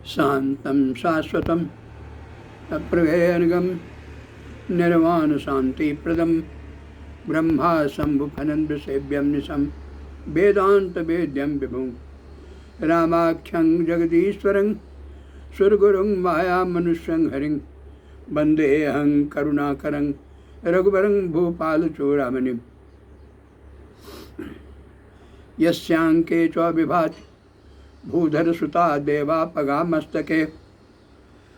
शांतं शाश्वतं अप्रभेयनगम निर्वाण शांति प्रदम ब्रह्मा शंभुफनंद सेव्यम निशम वेदांत वेद्यम विभुं रामाख्यं जगदीश्वरं सुरगुरुं माया मनुष्यं हरिं वंदेऽहं करुणाकरं रघुवरं भूपालचूडामणिं यस्यांके च विभाति भूधरसुता देवापगा मस्तके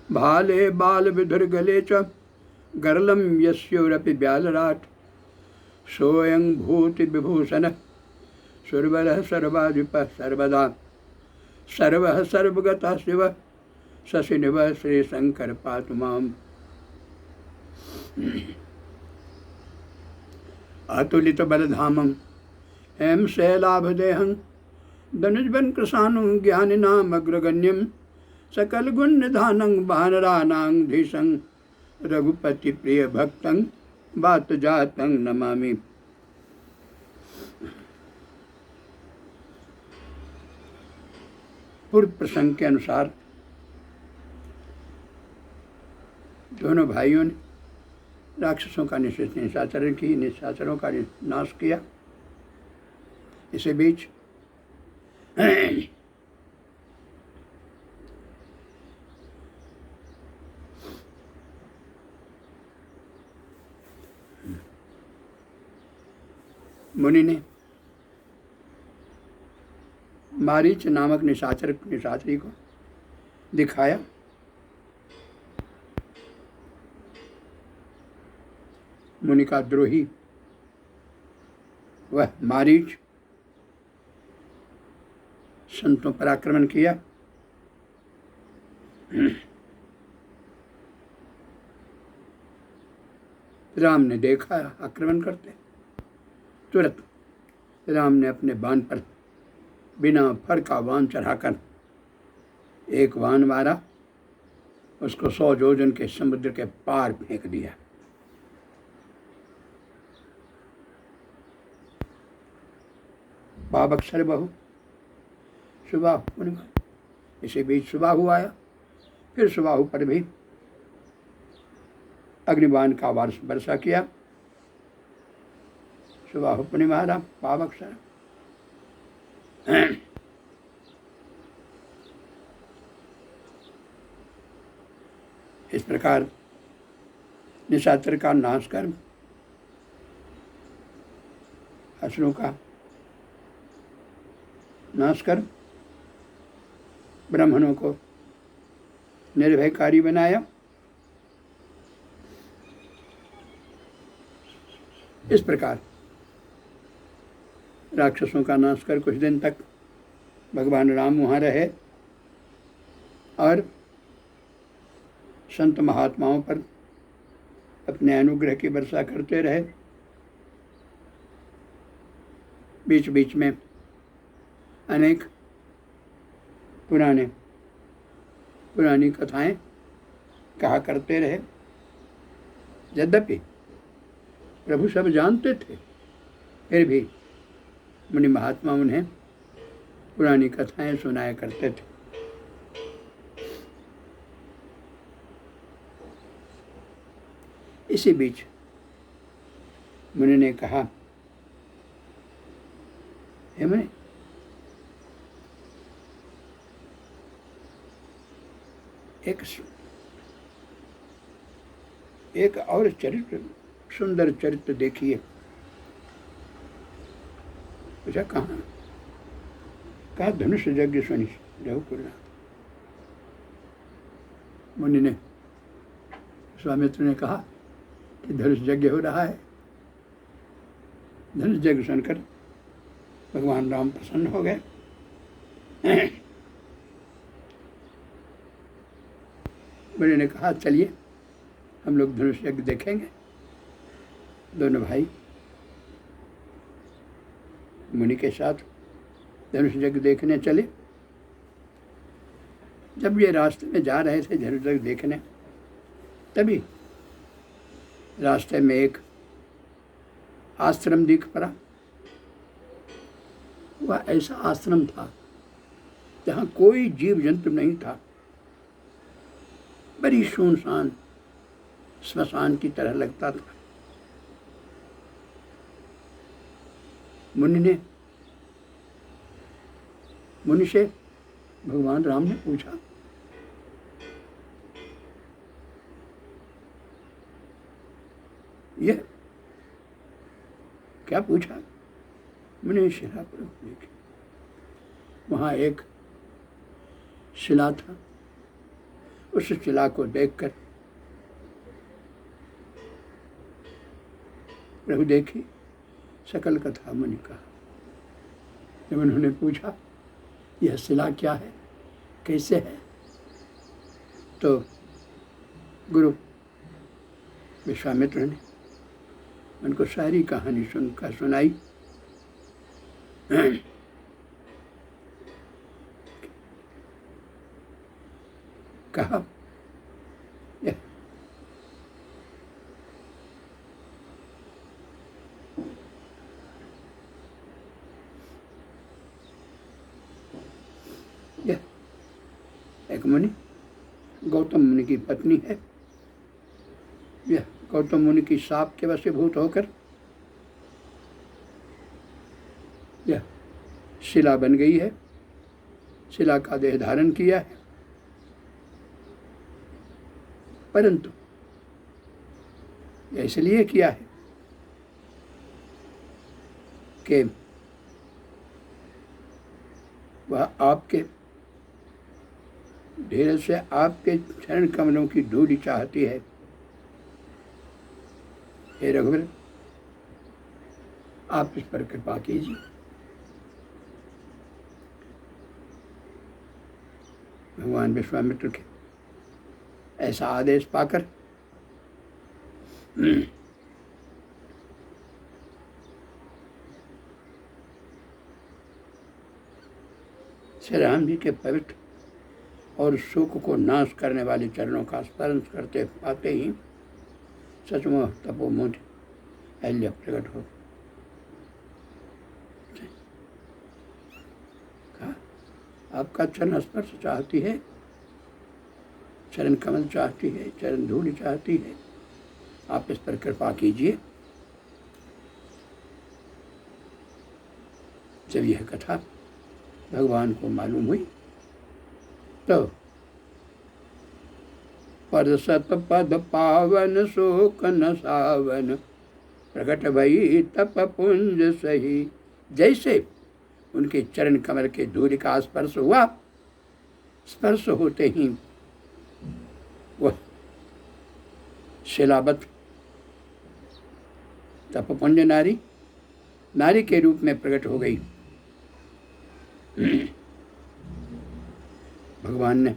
भाले बालविधुर्गले च गर्लं यस्योरपि व्यालराट् सोऽयं भूतिविभूषणः सुरवरः सर्वाधिपः सर्वदा सर्वः सर्वगतः शिवः शशिनिवः श्रीशंकर पातु माम्। अतुलितबलधामं हेम शैलाभदेहं धनुजबन कृशानं ज्ञानिनाम् अग्रगण्यं सकल गुण निधानं वानराणां धीशं रघुपति प्रिय भक्तं बात जातं नमामि। पूर्व प्रसंग के अनुसार दोनों भाइयों ने राक्षसों का निशाचरण की, निशाचरों का नाश किया। इसी बीच मुनि ने मारीच नामक निशाचरी को दिखाया। मुनि का द्रोही वह मारीच संतों पर आक्रमण किया। राम ने देखा आक्रमण करते, तुरंत राम ने अपने बाण पर बिना फर का बाण चढ़ाकर एक बाण मारा, उसको 100 योजन के समुद्र के पार फेंक दिया। पावक सर्वहु सुबाहु। इसी बीच सुबाहु आया, फिर सुबाहु पर भी अग्निबाण का वर्षा किया। सुबाहु पुनि मारा पावक सर। इस प्रकार निशाचर का नाश कर असुरों का नाश कर ब्राह्मणों को निर्भयकारी बनाया। इस प्रकार राक्षसों का नाश कर कुछ दिन तक भगवान राम वहाँ रहे और संत महात्माओं पर अपने अनुग्रह की वर्षा करते रहे। बीच बीच में अनेक पुरानी कथाएं कहा करते रहे। यद्यपि प्रभु सब जानते थे, फिर भी मुनि महात्मा उन्हें पुरानी कथाएं सुनाया करते थे। इसी बीच मुनि ने कहा, हे मुनि, एक और चरित्र, सुंदर चरित्र देखिए। पूछा कहाँ? कहा धनुष यज्ञ सुनी रघुकुलनाथ। मुनि ने, स्वामित्व ने कहा कि धनुष यज्ञ हो रहा है। धनुष यज्ञ सुनकर भगवान राम प्रसन्न हो गए। मुनि ने कहा चलिए हम लोग धनुष यज्ञ देखेंगे। दोनों भाई मुनि के साथ धनुष यज्ञ देखने चले। जब ये रास्ते में जा रहे थे धनुष यज्ञ देखने, तभी रास्ते में एक आश्रम दिख पड़ा। वह ऐसा आश्रम था जहाँ कोई जीव जंतु नहीं था, बड़ी सुनसान स्मशान की तरह लगता था। मुनि से भगवान राम ने पूछा, यह क्या पूछा? मुनि शिला पर देखी, वहाँ एक शिला था। उस शिला को देखकर प्रभु देखी, सकल कथा मुनि कहा। जब उन्होंने पूछा यह शिला क्या है, कैसे है, तो गुरु विश्वामित्र ने उनको सारी कहानी सुनकर सुनाई। कहा यह एक मुनि गौतम मुनि की पत्नी है। यह गौतम मुनि की शाप के वशीभूत होकर यह शिला बन गई है, शिला का देह धारण किया है। परंतु यह इसलिए किया है कि वह आपके धीरे से आपके चरण कमलों की धूलि चाहती है। हे रघुवीर, आप इस पर कृपा कीजिए। भगवान विश्वामित्र के ऐसा आदेश पाकर श्री राम जी के पवित्र और शोक को नाश करने वाले चरणों का स्मरण करते पाते ही सचमुच तपोमूर्ति अहिल्या प्रकट हो। कहा, आपका चरण स्पर्श चाहती है, चरण कमल चाहती है, चरण धूलि चाहती है, आप इस पर कृपा कीजिए। जब यह कथा भगवान को मालूम हुई तो परसत पद पावन शोक न सावन, प्रकट भई तप पुंज सही। जैसे उनके चरण कमल के धूलि का स्पर्श हुआ, स्पर्श होते ही वह शिलावत तपपुंज नारी के रूप में प्रकट हो गई। भगवान ने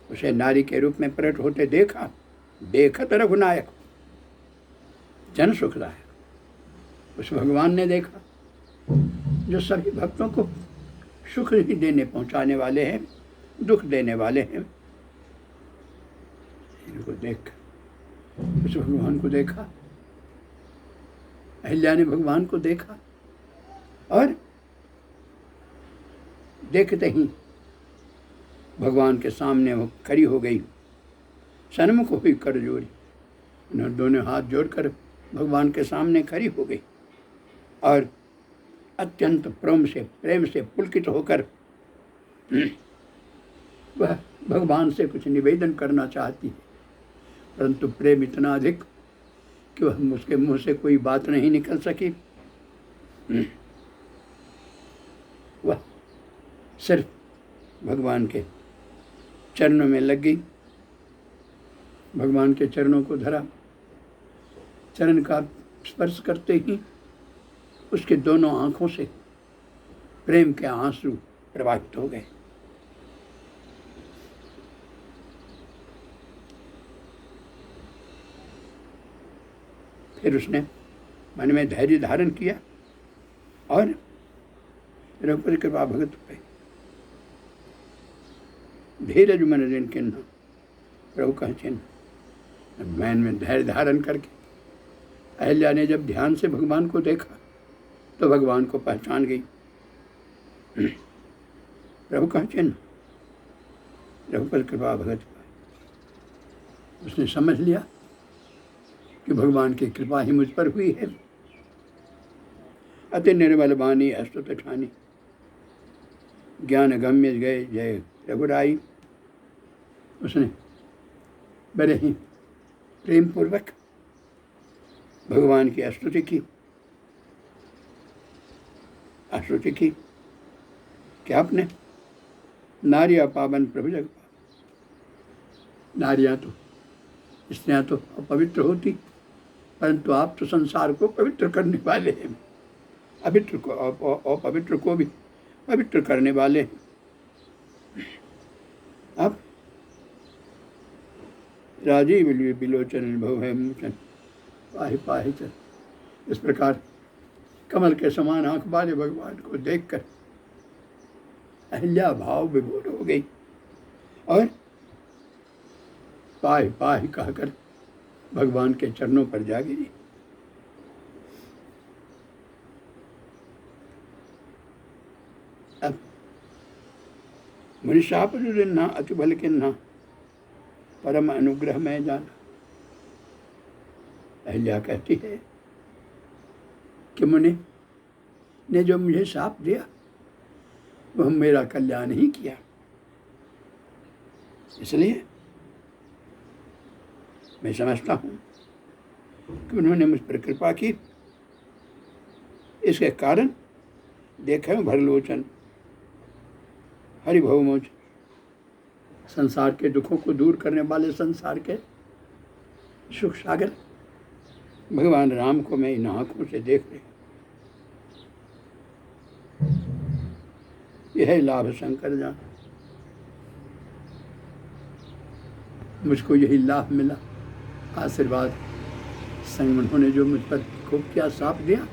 उसे नारी के रूप में प्रकट होते देखा। देखत रघुनायक जन सुखदायक, उस भगवान ने देखा जो सभी भक्तों को सुख ही देने पहुंचाने वाले हैं, दुख देने वाले हैं। इनको देख उस भगवान को देखा, अहिल्या ने भगवान को देखा और देखते ही भगवान के सामने वो खड़ी हो गई, सन्मुख हुई कर जोड़ी। उन्होंने दोनों हाथ जोड़कर भगवान के सामने खड़ी हो गई और अत्यंत प्रेम से पुलकित होकर वह भगवान से कुछ निवेदन करना चाहती है, परंतु प्रेम इतना अधिक कि वह उसके मुंह से कोई बात नहीं निकल सकी। वह सिर्फ भगवान के चरणों में लग गई, भगवान के चरणों को धरा। चरण का स्पर्श करते ही उसके दोनों आंखों से प्रेम के आंसू प्रवाहित हो गए। फिर उसने मन में धैर्य धारण किया और रघुपति कृपा भगत पे धीरज मन ऋण किन्ना, प्रभु कह चिन्ह। मन में धैर्य धारण करके अहिल्या ने जब ध्यान से भगवान को देखा तो भगवान को पहचान गई। प्रभु का चिन्ह, रघुपति कृपा भगत पाए। उसने समझ लिया कि भगवान की कृपा ही मुझ पर हुई है। अति निर्मल वाणी अस्तुत ठानी, ज्ञान गम्य गए जय रघुराई। उसने बड़े ही प्रेम पूर्वक भगवान की स्तुति की। क्या आपने नारिया पावन प्रभु जग पावन। नारियां तो, स्त्रियां तो अपवित्र होती, परंतु आप तो संसार को पवित्र करने वाले हैं, अपवित्र को भी पवित्र करने वाले हैं। अब राजीव बिलोचन भव है मोचन पाहि पाहि चल। इस प्रकार कमल के समान आंख वाले भगवान को देखकर अहिल्या भाव विभोर हो गई और पाहि पाहि कहकर भगवान के चरणों पर जा गिरी। अब मनुष्याप ना अति बल किन्ना परम अनुग्रह में जाना। अहिल्या कहती है कि मुनि ने जो मुझे शाप दिया वह मेरा कल्याण ही किया, इसलिए मैं समझता हूँ कि उन्होंने मुझ पर कृपा की। इसके कारण देखे भरलोचन हरिभवमोच, संसार के दुखों को दूर करने वाले, संसार के सुख सागर भगवान राम को मैं इन आंखों से देख रही। यह लाभ शंकर जान, मुझको यही लाभ मिला, आशीर्वाद संग उन्होंने जो मुझ पर खूब क्या साप दिया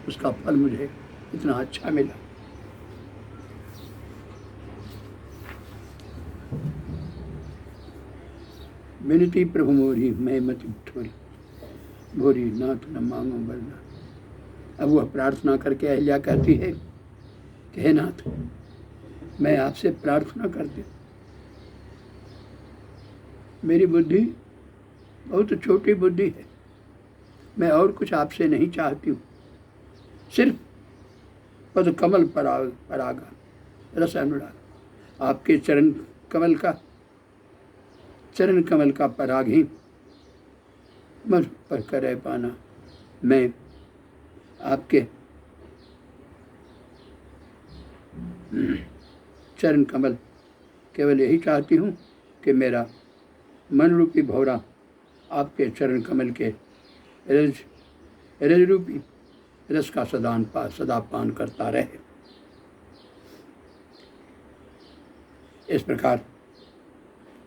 उसका फल मुझे इतना अच्छा मिला। विनती प्रभु मोरी मैं मति ठोरी, भोरी नाथ न मांगो बरना। अब वह प्रार्थना करके अहिल्या कहती है कि हे नाथ, मैं आपसे प्रार्थना करती हूँ, मेरी बुद्धि बहुत छोटी बुद्धि है, मैं और कुछ आपसे नहीं चाहती हूँ, सिर्फ पद कमल परागा रस अनुराग, आपके चरण कमल का पराग ही मुझ पर करे पाना। मैं आपके चरण कमल केवल यही चाहती हूँ कि मेरा मन रूपी भौरा आपके चरण कमल के रज रूपी रस का सदा पान करता रहे। इस प्रकार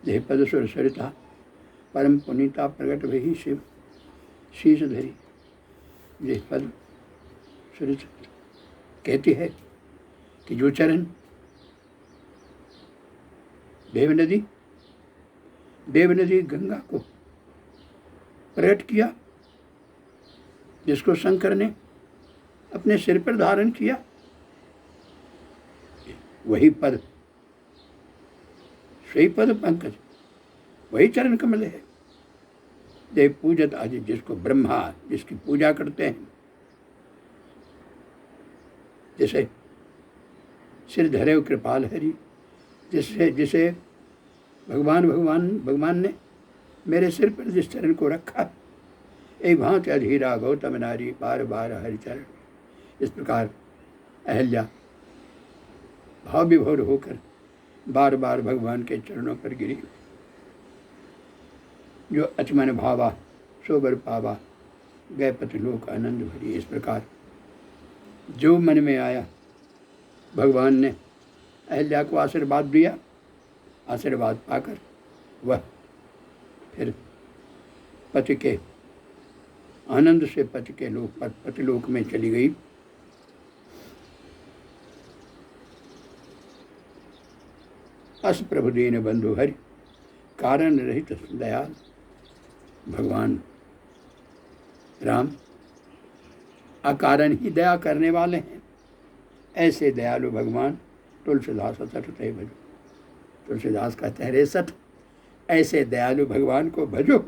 देह पद सुर सरिता परम पुनीता प्रगट भई शिव शीश धरी। देह पद सुरित कहती है कि जो चरण देव नदी गंगा को प्रकट किया, जिसको शंकर ने अपने सिर पर धारण किया, वही पद सही पद पंकज, वही चरण कमल है। देव पूजत आदि, जिसको ब्रह्मा जिसकी पूजा करते हैं, जैसे सिर धरे कृपाल हरि, जिसे भगवान ने मेरे सिर पर जिस चरण को रखा, एक भांति अधीरा गौतम नारी बार बार हरिचरण। इस प्रकार अहिल्या भाव विभोर होकर बार बार भगवान के चरणों पर गिरी। जो अचमन भावा सोबर पावा गए पतिलोक आनंद भरी। इस प्रकार जो मन में आया भगवान ने अहिल्या को आशीर्वाद दिया। आशीर्वाद पाकर वह फिर पति के आनंद से पतिलोक में चली गई। अस प्रभु दीन बंधु हरि, कारण रहित दयाल। भगवान राम अकारण ही दया करने वाले हैं, ऐसे दयालु भगवान तुलसीदास सठ थे भजो। तुलसीदास कहते हैं रे सठ, ऐसे दयालु भगवान को भजो,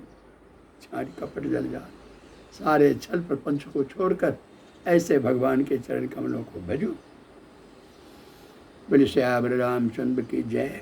सारी कपट जल जाए, सारे छल प्रपंच को छोड़कर ऐसे भगवान के चरण कमलों को भजो। बोले श्याम रामचंद्र की जय।